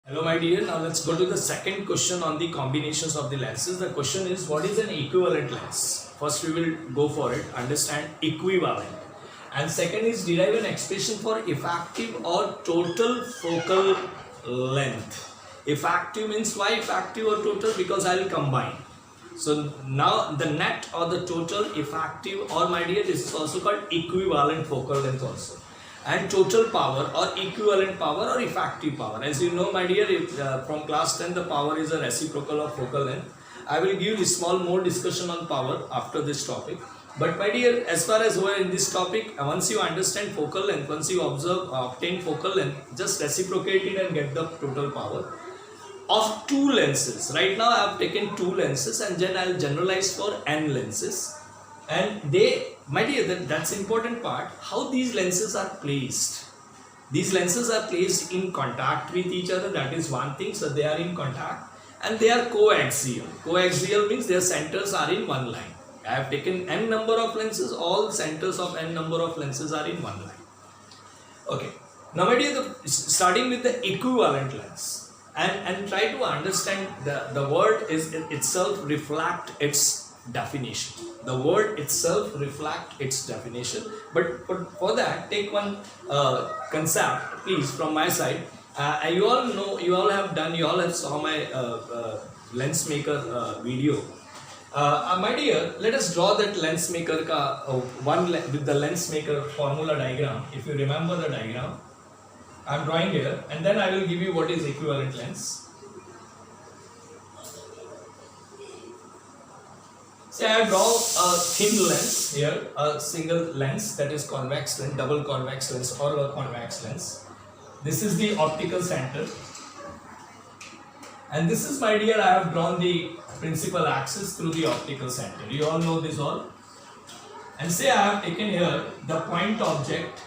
Hello my dear, now let's go to the second question on the combinations of the lenses. The question is, what is an equivalent lens? First we will go for it, understand equivalent. And second is, derive an expression for effective or total focal length. Effective means why effective or total? Because I will combine. So now the net or the total, effective, or my dear, this is also called equivalent focal length also. And total power or equivalent power or effective power. As you know my dear, from class 10 the power is a reciprocal of focal length. I will give a small more discussion on power after this topic. But my dear, as far as we are in this topic, once you understand focal length, once you obtain focal length, just reciprocate it and get the total power of two lenses. Right now I have taken two lenses and then I will generalize for n lenses. And they, my dear, that's important part, how these lenses are placed. These lenses are placed in contact with each other, that is one thing. So they are in contact and they are coaxial. Coaxial means their centers are in one line. I have taken n number of lenses, all centers of n number of lenses are in one line. Okay, now my dear, starting with the equivalent lens. And try to understand the word is itself reflect its definition. The word itself reflect its definition. But for that, take one concept, please, from my side. You all know, you all have saw my lens maker video. My dear, let us draw that lens maker with the lens maker formula diagram. If you remember the diagram, I am drawing here, and then I will give you what is equivalent lens. Say I draw a thin lens here, a single lens, that is convex lens, double convex lens or a convex lens. This is the optical center. And this is, my dear, I have drawn the principal axis through the optical center. You all know this all. And say I have taken here the point object.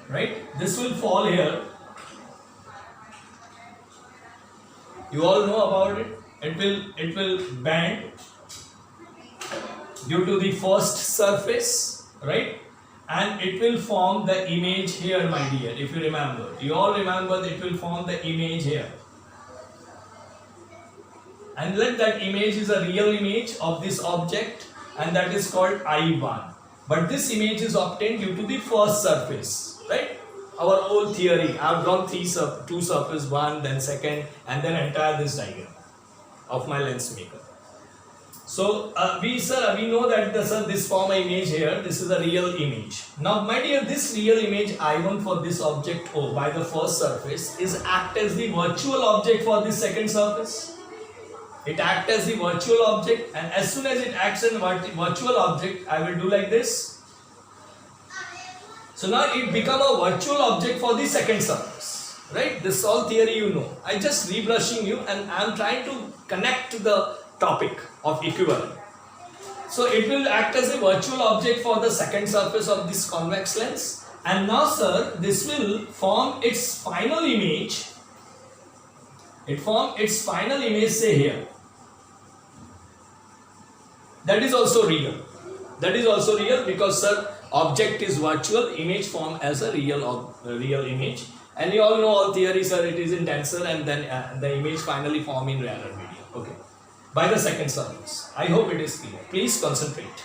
Right, this will fall here. You all know about it. It will bend due to the first surface, right? And it will form the image here, my dear. If you remember, you all remember that it will form the image here. And let that image is a real image of this object, and that is called I1. But this image is obtained due to the first surface. Right? Our old theory, I have drawn two surfaces, one, then second, and then entire this diagram of my lens maker. So we know that this form image here, this is a real image. Now my dear, this real image I1 for this object O by the first surface is act as the virtual object for this second surface. It acts as the virtual object, and as soon as it acts as virtual object, I will do like this. So now it become a virtual object for the second surface, right? This all theory you know. I just rebrushing you, and I am trying to connect to the topic of equivalent. So it will act as a virtual object for the second surface of this convex lens. And now sir, this will form its final image. It form its final image, say here. That is also real. That is also real because sir, object is virtual, image form as a real image, and you all know all theory, sir, it is in tensor, and then the image finally form in rarer medium. Okay, by the second surface. I hope it is clear. Please concentrate.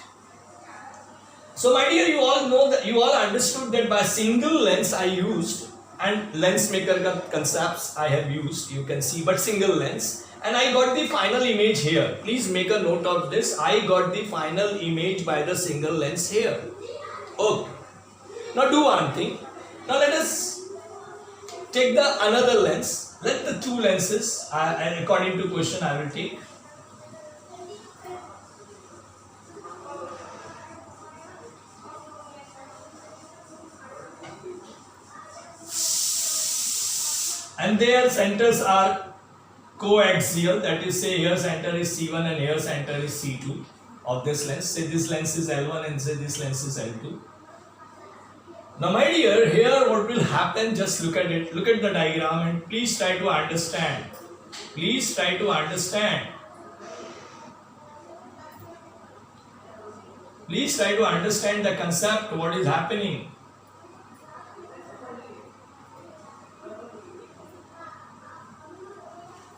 So my dear, you all know that you all understood that by single lens I used, and lens maker concepts I have used, you can see, but single lens. And I got the final image here. Please make a note of this. I got the final image by the single lens here. Okay. Now do one thing. Now let us take the another lens. Let the two lenses, according to question, I will take. And their centers are coaxial, that is, say here center is C1 and here center is C2 of this lens. Say this lens is L1 and say this lens is L2. Now my dear, here what will happen, just look at it, look at the diagram and please try to understand. Please try to understand. Please try to understand the concept, what is happening.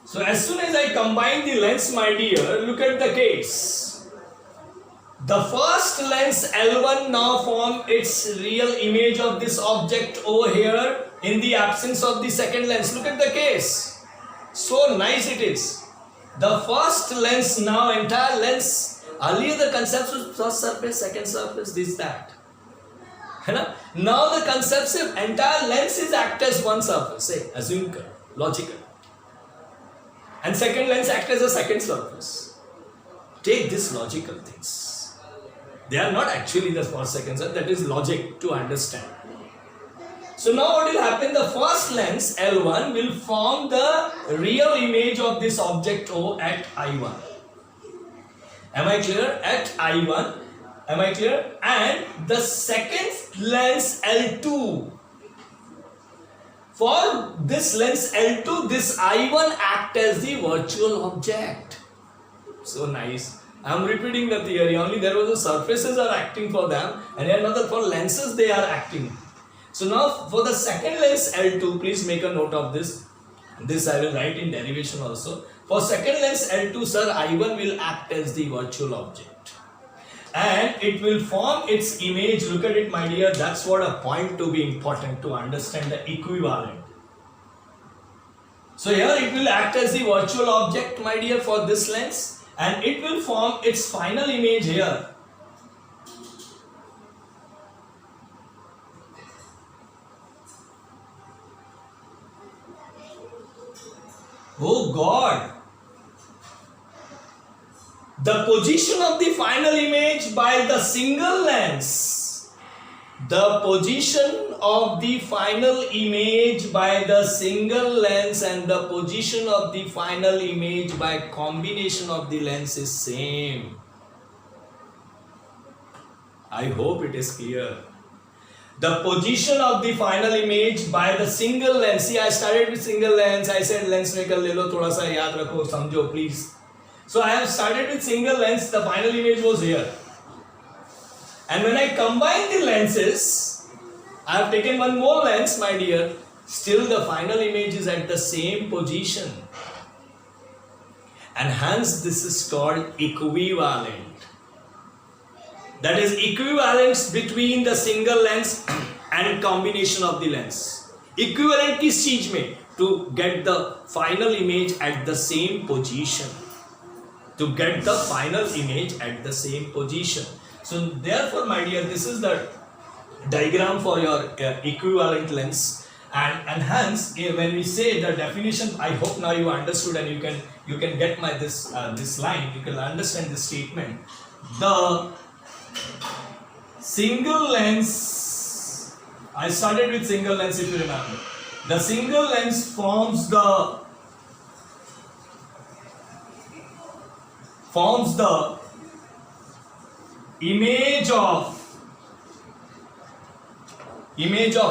So as soon as I combine the lens, my dear, look at the case. The first lens L1 now form its real image of this object over here in the absence of the second lens. Look at the case. So nice it is. The first lens now, entire lens, earlier the concept was first surface, second surface, this, that. Now the concept of entire lens is act as one surface, say, assume, logical. And second lens act as a second surface. Take this logical things. They are not actually the first, second surface, that is logic to understand. So now what will happen? The first lens L1 will form the real image of this object O at I1. Am I clear? At I1. Am I clear? And the second lens L2. For this lens L2, this I1 act as the virtual object. So nice. I am repeating the theory. Only there was the surfaces are acting for them, and another for lenses they are acting. So now for the second lens L2, please make a note of this. This I will write in derivation also. For second lens L2, sir, I1 will act as the virtual object. And it will form its image. Look at it, my dear. That's what a point to be important to understand the equivalent. So here it will act as the virtual object, my dear, for this lens. And it will form its final image here. Oh God! The position of the final image by the single lens. The position of the final image by the single lens and the position of the final image by combination of the lens is same. I hope it is clear. The position of the final image by the single lens. See, I started with single lens. I said lens maker le lo, thoda sa yaad rakho, samjho please. So I have started with single lens. The final image was here. And when I combine the lenses, I have taken one more lens, my dear. Still the final image is at the same position. And hence this is called equivalent. That is equivalence between the single lens and combination of the lens. Equivalent किस चीज में? To get the final image at the same position. To get the final image at the same position. So therefore, my dear, this is the diagram for your equivalent lens. And hence, when we say the definition, I hope now you understood and you can get my this line. You can understand this statement. The single lens, I started with single lens if you remember. The single lens forms the image of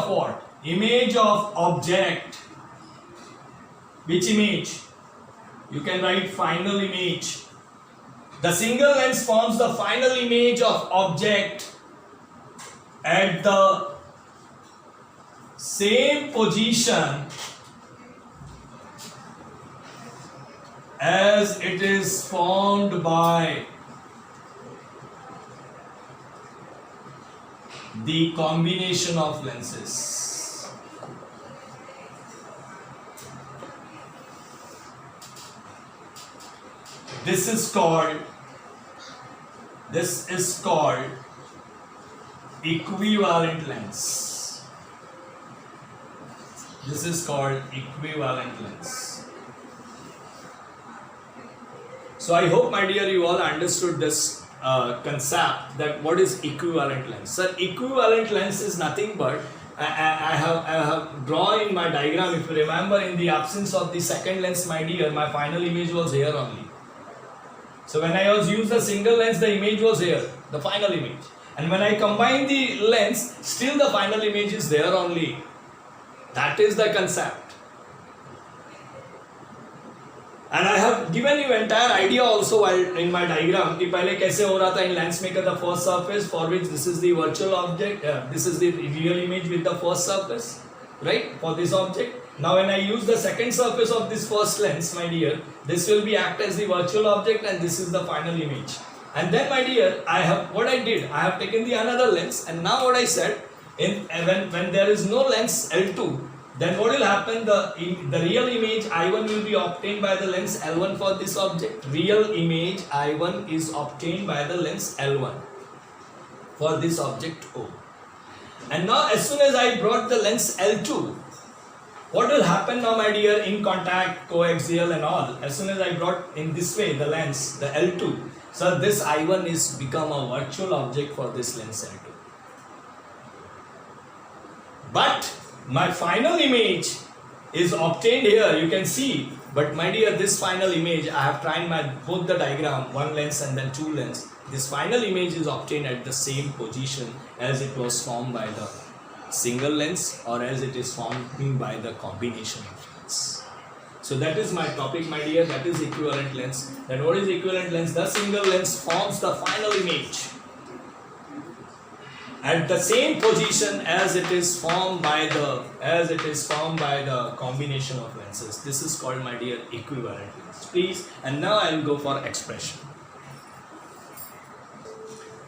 what? Image of object. Which image? You can write final image. The single lens forms the final image of object at the same position as it is formed by the combination of lenses. This is called equivalent lens. This is called equivalent lens. So I hope, my dear, you all understood this concept that what is equivalent lens. Sir, equivalent lens is nothing but I have drawn in my diagram. If you remember, in the absence of the second lens, my dear, my final image was here only. So when I was used the single lens, the image was here, the final image. And when I combine the lens, still the final image is there only. That is the concept. And I have given you entire idea also while in my diagram कि पहले कैसे हो रहा था in lens maker the first surface for which this is the virtual object, this is the real image with the first surface. right, for this object. Now when I use the second surface of this first lens, my dear, this will be act as the virtual object and this is the final image. And then, my dear, I have taken the another lens, and now what I said, when there is no lens L2, then what will happen, the real image I1 will be obtained by the lens L1 for this object. Real image I1 is obtained by the lens L1 for this object O. And now as soon as I brought the lens L2, what will happen now, my dear, in contact, coaxial and all, as soon as I brought in this way the lens, the L2, so this I1 is become a virtual object for this lens L2. But my final image is obtained here, you can see. But my dear, this final image, I have tried both the diagram, one lens and then two lens. This final image is obtained at the same position as it was formed by the single lens or as it is formed by the combination of lens. So that is my topic, my dear, that is equivalent lens. Then what is equivalent lens? The single lens forms the final image at the same position as it is formed by the combination of lenses. This is called, my dear, equivalent lens. Please, and now I will go for expression.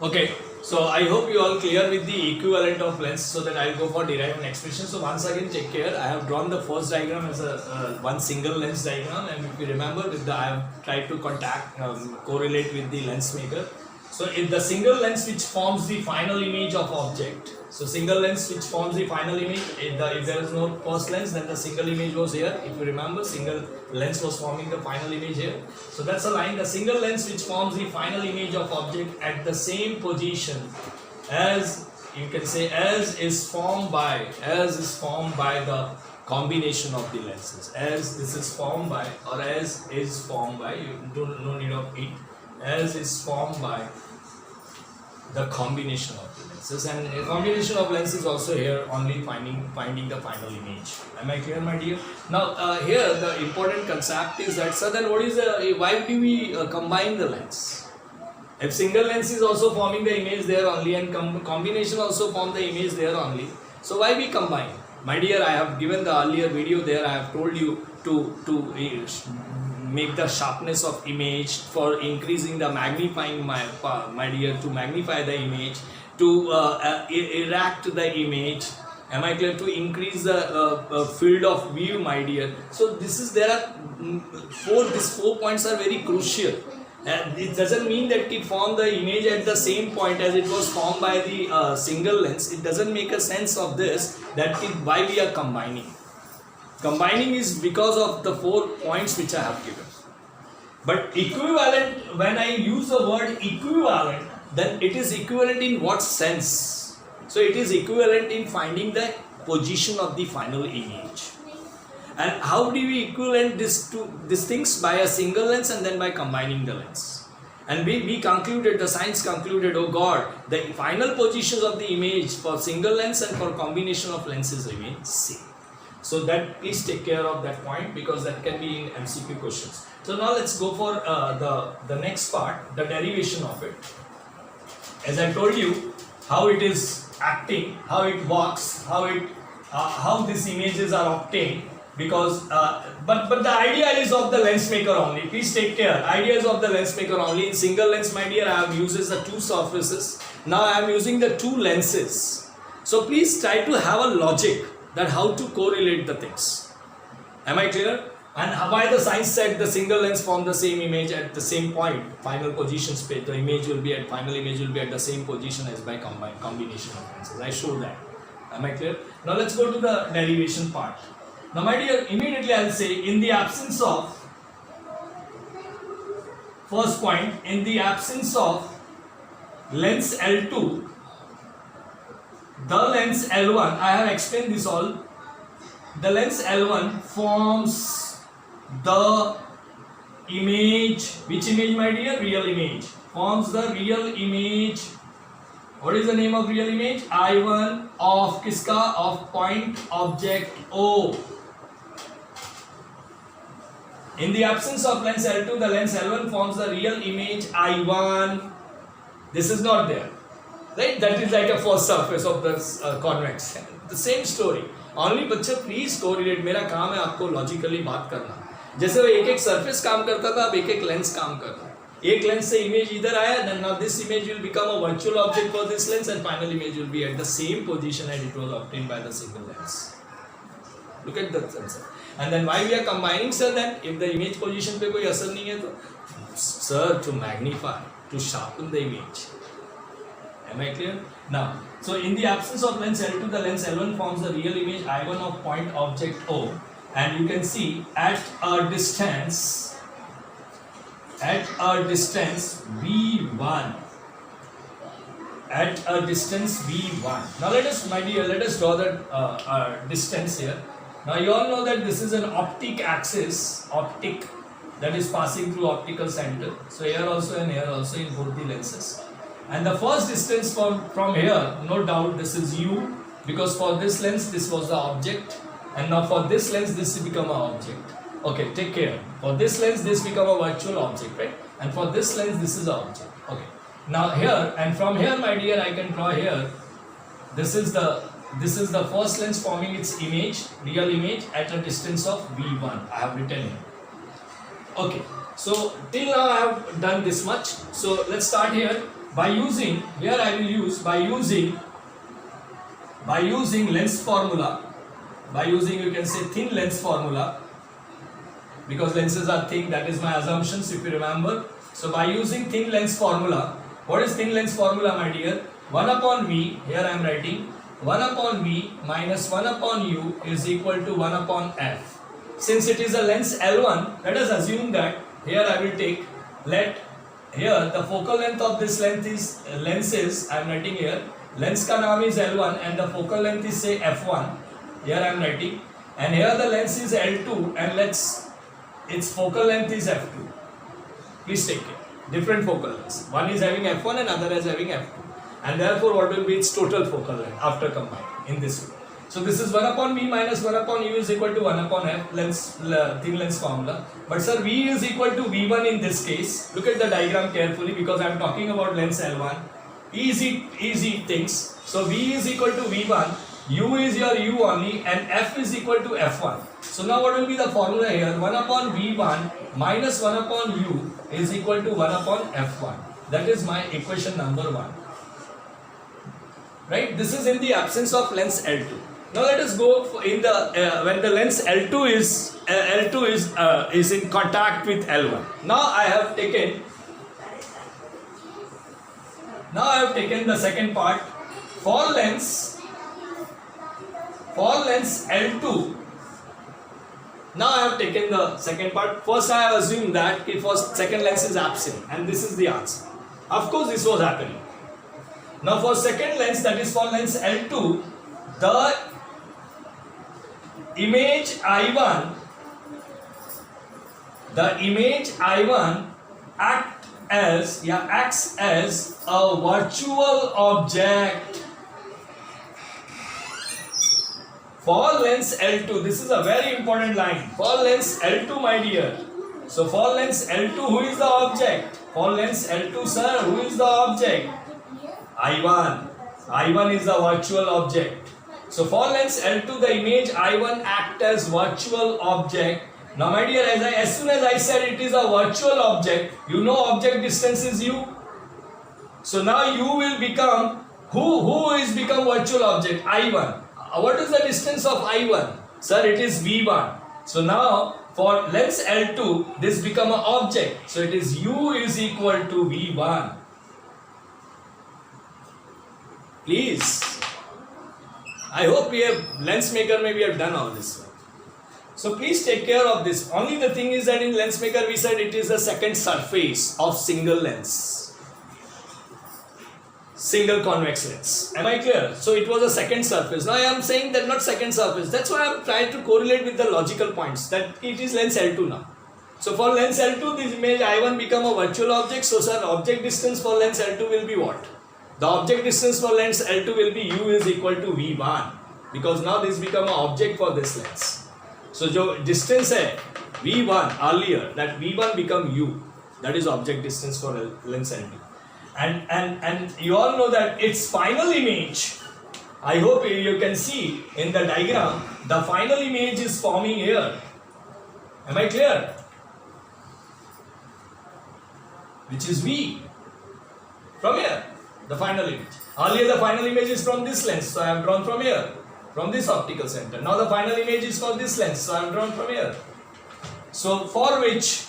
Okay, so I hope you all clear with the equivalent of lens, so that I will go for deriving expression. So once again, take care. I have drawn the first diagram as a one single lens diagram, and if you remember, I have tried to correlate with the lens maker. So if the single lens which forms the final image of object, so single lens which forms the final image, if there is no first lens, then the single image was here. If you remember, single lens was forming the final image here. So that's a line, the single lens which forms the final image of object at the same position as, you can say, as is formed by the combination of the lenses. As this is formed by, or as is formed by, no need of it, as is formed by the combination of the lenses. And a combination of lenses also here, only finding the final image. Am I clear, my dear? Now here the important concept is that, so then what is why do we combine the lens? If single lens is also forming the image there only, and combination also form the image there only, so why we combine? My dear, I have given the earlier video there, I have told you to make the sharpness of image, for increasing the magnifying, my dear, to magnify the image, to erect the image. Am I clear? To increase the field of view, my dear. So these 4 points are very crucial. And it doesn't mean that it formed the image at the same point as it was formed by the single lens. It doesn't make a sense of this, why we are combining. Combining is because of the 4 points which I have given. But equivalent, when I use the word equivalent, then it is equivalent in what sense? So it is equivalent in finding the position of the final image. And how do we equivalent these things? By a single lens and then by combining the lens. And we concluded, the science concluded, oh God, the final positions of the image for single lens and for combination of lenses remain same. So that, please take care of that point, because that can be in MCQ questions. So now let's go for the next part, the derivation of it. As I told you, how it is acting, how it works, how these images are obtained. Because but the idea is of the lens maker only. Please take care. Idea is of the lens maker only. In single lens, my dear, I have uses the 2 surfaces. Now I am using the 2 lenses. So please try to have a logic that how to correlate the things. Am I clear? And why the science said the single lens form the same image at the same point, final position space, the image will be at, final image will be at the same position as by combination of lenses. I showed that. Am I clear? Now let's go to the derivation part. Now my dear, immediately I will say, in the absence of, first point, in the absence of lens L2, the lens L1, I have explained this all, the lens L1 forms the image, which image, my dear? Real image. Forms the real image. What is the name of real image? I1 of kiska? Of point object O. In the absence of lens L2, the lens L1 forms the real image I1. This is not there, right? That is like a first surface of the convex. The same story. Only बच्चा please correlate, मेरा काम है आपको logically बात करना। जैसे वो एक एक सरफेस काम करता था, अब एक एक लेंस काम कर रहा है। एक लेंस से इमेज इधर आया, then now this image will become a virtual object for this lens and final image will be at the same position and it was obtained by the single lens. Look at that sensor and then why we are combining sir, then if the image position पे कोई असर नहीं है तो sir to magnify, to sharpen the image. Am I clear? Now, so in the absence of lens L2, the lens L1 forms the real image I1 of point object O, and you can see at a distance V1. At a distance V1. Now let us, my dear, let us draw that distance here. Now you all know that this is an optic axis, optic that is passing through optical center. So here also and here also in both the lenses. And the first distance from here, no doubt this is u, because for this lens this was the object, and now for this lens this will become an object. Okay, take care. For this lens this become a virtual object, right? And for this lens this is an object. Okay. Now here and from here, my dear, I can draw here. This is the first lens forming its image, real image at a distance of v1. I have written here. Okay. So till now I have done this much. So let's start here. By using, here I will use by using lens formula, by using, you can say, thin lens formula, because lenses are thin, that is my assumptions if you remember. So by using thin lens formula, what is thin lens formula, my dear? 1 upon v, here I am writing 1 upon v minus 1 upon u is equal to 1 upon f. Since it is a lens L1, let us assume that here I will take, let here the focal length of this lens is I am writing here, lens ka naam is L1 and the focal length is say f1, here I am writing, and here the lens is L2 and its focal length is f2. Please take care, different focal lengths, one is having f1 and other is having f2, and therefore what will be its total focal length after combining in this way. So this is 1 upon v minus 1 upon u is equal to 1 upon f, thin lens formula. But sir, v is equal to v1 in this case. Look at the diagram carefully because I am talking about lens L1. Easy things. So v is equal to v1, u is your u only, and f is equal to f1. So now what will be the formula here? 1 upon v1 minus 1 upon u is equal to 1 upon f1. That is my equation number 1. Right? This is in the absence of lens L2. Now let us go in the when the lens L2 is in contact with L1. Now I have taken the second part for lens L2. Now I have taken the second part. First I have assumed that second lens is absent, and this is the answer. Of course this was happening. Now for second lens, that is for lens L2, the image I1 acts as a virtual object for lens L2. This is a very important line. For lens L2, my dear. So for lens L2, who is the object? For lens L2, sir, who is the object? I1. I1 is the virtual object. So for lens L2, the image I1 acts as virtual object. Now my dear, as soon as I said it is a virtual object, you know object distance is u. So now u will become, who is become virtual object? I1. What is the distance of I1? Sir, it is v1. So now for lens L2, this become an object. So it is u is equal to v1. Please. I hope we have, lens maker may we have done all this. So please take care of this. Only the thing is that in lens maker we said it is the second surface of single lens. Single convex lens. Am I clear? So it was a second surface. Now I am saying that not second surface. That's why I am trying to correlate with the logical points that it is lens L2 now. So for lens L2 this image I1 become a virtual object. So sir, object distance for lens L2 will be what? The object distance for lens L2 will be u is equal to v1, because now this become an object for this lens. So जो distance है v1 earlier, that v1 become u, that is object distance for lens L2. And you all know that its final image I hope you can see in the diagram the final image is forming here. Am I clear? Which is V. From here, the final image. Earlier the final image is from this lens, so I have drawn from here, from this optical center. Now the final image is for this lens, so I have drawn from here. So for which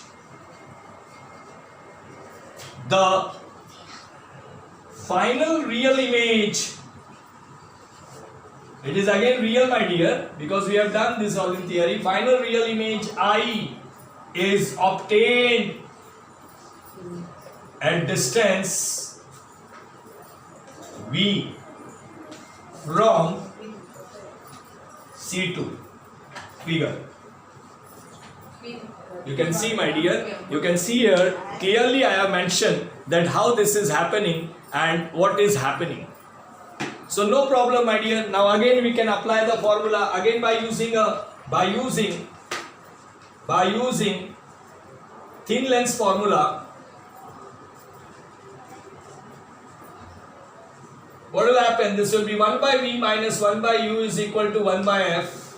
the final real image, it is again real, my dear, because we have done this all in theory. Final real image I is obtained at distance V from C2 figure. You can see, my dear, you can see here clearly I have mentioned that how this is happening and what is happening. So no problem, my dear. Now again we can apply the formula again by using thin lens formula. What will happen? This will be 1 by V minus 1 by U is equal to 1 by F.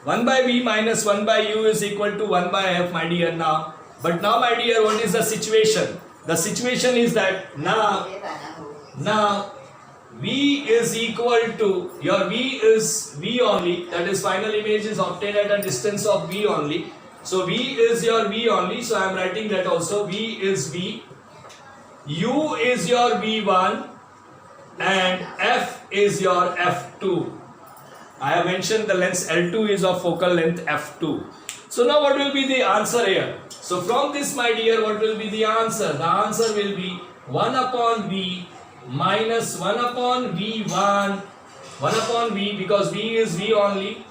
1 by V minus 1 by U is equal to 1 by F, my dear. Now, but now, my dear, what is the situation? The situation is that now V is equal to, your V is V only, that is final image is obtained at a distance of V only. So V is your V only, so I am writing that also. V is V, U is your V1 and F is your F2. I have mentioned the lens L2 is of focal length F2. So now what will be the answer here? So from this, my dear, what will be the answer? The answer will be 1 upon V minus 1 upon V1, 1 upon V, because V is V only,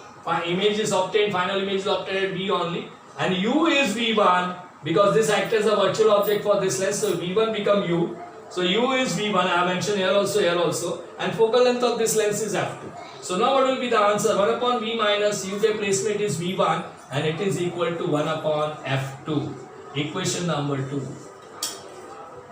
image is obtained, final image is obtained at V only, and U is V1 because this acts as a virtual object for this lens, so V1 become U. So U is V1, I have mentioned here also, and focal length of this lens is F2. So now what will be the answer? 1 upon V minus U placement is V1 and it is equal to 1 upon F2. Equation number 2.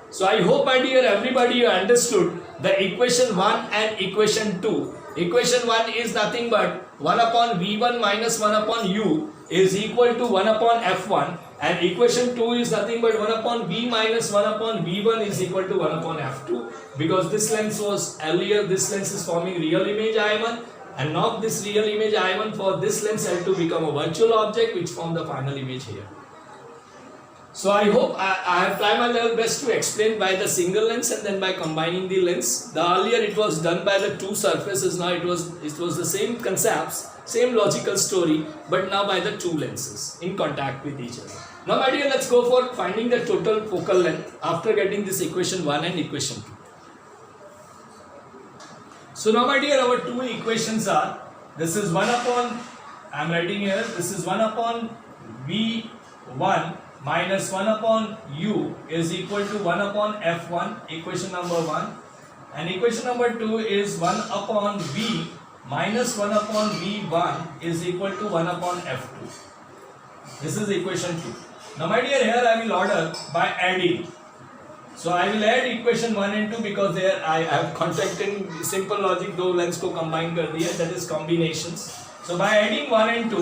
So I hope, my dear, everybody you understood the equation 1 and equation 2. Equation 1 is nothing but 1 upon V1 minus 1 upon U is equal to 1 upon F1, and equation 2 is nothing but 1 upon V minus 1 upon V1 is equal to 1 upon F2, because this lens was earlier, this lens is forming real image I1, and now this real image I1 for this lens L2 become a virtual object which form the final image here. So I hope I have tried my level best to explain by the single lens and then by combining the lens. The earlier it was done by the two surfaces, now it was the same concepts, same logical story, but now by the two lenses in contact with each other. Now, my dear, let's go for finding the total focal length after getting this equation 1 and equation 2. So now, my dear, our two equations are, this is 1 upon, I am writing here, this is 1 upon V1 minus 1 upon U is equal to 1 upon F1, equation number 1, and equation number 2 is 1 upon V minus 1 upon V1 is equal to 1 upon F2. This is equation 2. Now, my dear, here I will order by adding. So I will add equation 1 and 2 because there I have contacted simple logic, दो lens को combine कर दिया, that is combinations. So by adding 1 and 2,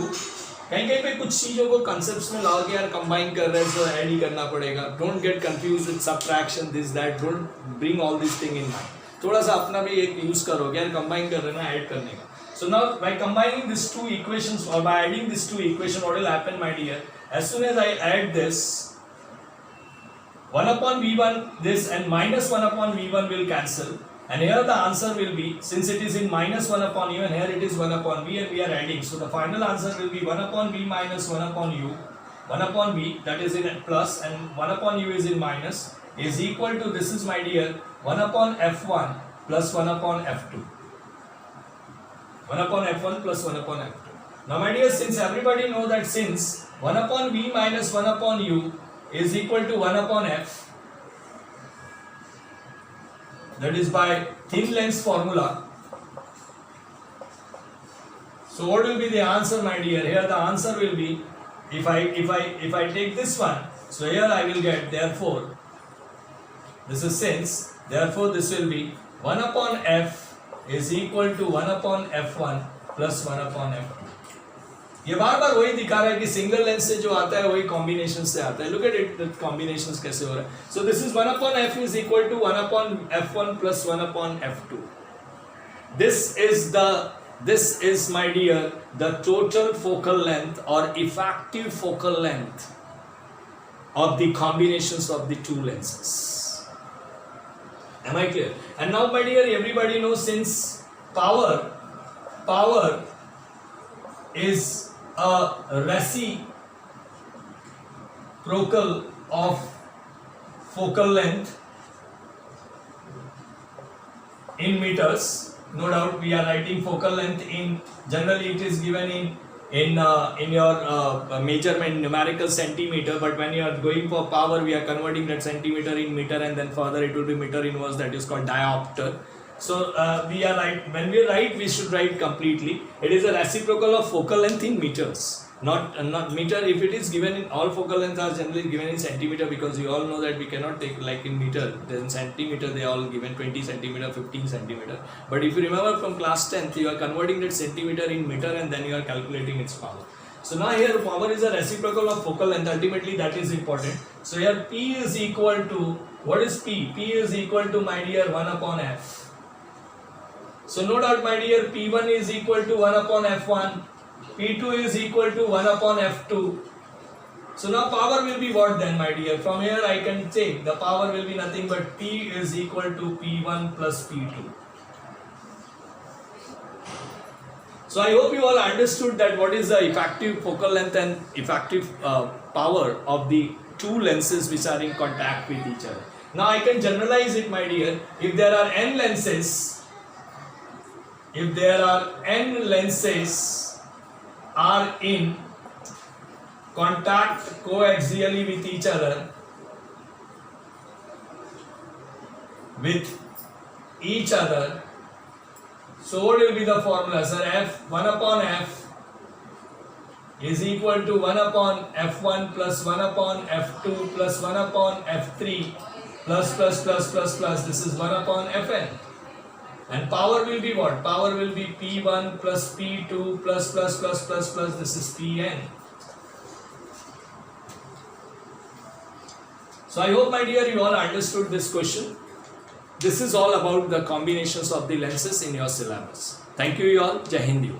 कहीं पे कुछ चीजों को concepts में लाओ कि यार combine कर रहे हैं, so add ही करना पड़ेगा. Don't get confused with subtraction, this that. Don't bring all these thing in mind. थोड़ा सा अपना भी एक use करो कि यार combine कर रहे हैं ना, add करने का. So now by combining these two equations or by adding these two equations, what will happen, my dear? As soon as I add this, 1 upon V1 this and minus 1 upon V1 will cancel, and here the answer will be, since it is in minus 1 upon U and here it is 1 upon V and we are adding, so the final answer will be 1 upon V minus 1 upon U, 1 upon V, that is in plus, and 1 upon U is in minus, is equal to, this is, my dear, 1 upon F1 plus 1 upon F2. 1 upon F1 plus 1 upon F2. Now, my dear, since everybody know that since 1 upon V minus 1 upon U is equal to 1 upon F, that is by thin lens formula. So what will be the answer, my dear? Here the answer will be, if I take this one, so here I will get, therefore, this is since, therefore this will be 1 upon F is equal to 1 upon f1 plus 1 upon f2. ये बार बार वही दिखा रहा है कि single lens से जो आता है वही कॉम्बिनेशन से आता है. Look at it, कॉम्बिनेशंस कैसे हो रहा है. So this is 1 upon f is equal to 1 upon f1 plus 1 upon f2. This is my dear the total focal length or effective focal length of the combinations of the two lenses. Am I clear? And now my dear, everybody knows, since power is a reciprocal of focal length in meters. No doubt we are writing focal length in, generally it is given in your measurement numerical centimeter, but when you are going for power we are converting that centimeter in meter, and then further it will be meter inverse, that is called diopter. So we are when we write, we should write completely. It is a reciprocal of focal length in meters, not meter. If it is given in, all focal lengths are generally given in centimeter, because you all know that we cannot take like in meter. Then centimeter they are all given 20 centimeter, 15 centimeter. But if you remember from class 10th, you are converting that centimeter in meter and then you are calculating its power. So now here power is a reciprocal of focal length. Ultimately that is important. So here P is equal to, what is P? P is equal to, my dear, 1 upon F. So no doubt my dear, P1 is equal to 1 upon F1, P2 is equal to 1 upon F2. So now power will be what then, my dear? From here I can say the power will be nothing but P is equal to P1 plus P2. So I hope you all understood that what is the effective focal length and effective power of the two lenses which are in contact with each other. Now I can generalize it, my dear. If there are n lenses are in contact coaxially with each other, so what will be the formula, sir? F1 upon F is equal to 1 upon F1 plus 1 upon F2 plus 1 upon F3 plus. This is 1 upon Fn. And power will be what? Power will be P1 plus P2 plus. This is Pn. So I hope, my dear, you all understood this question. This is all about the combinations of the lenses in your syllabus. Thank you all. Jai Hind.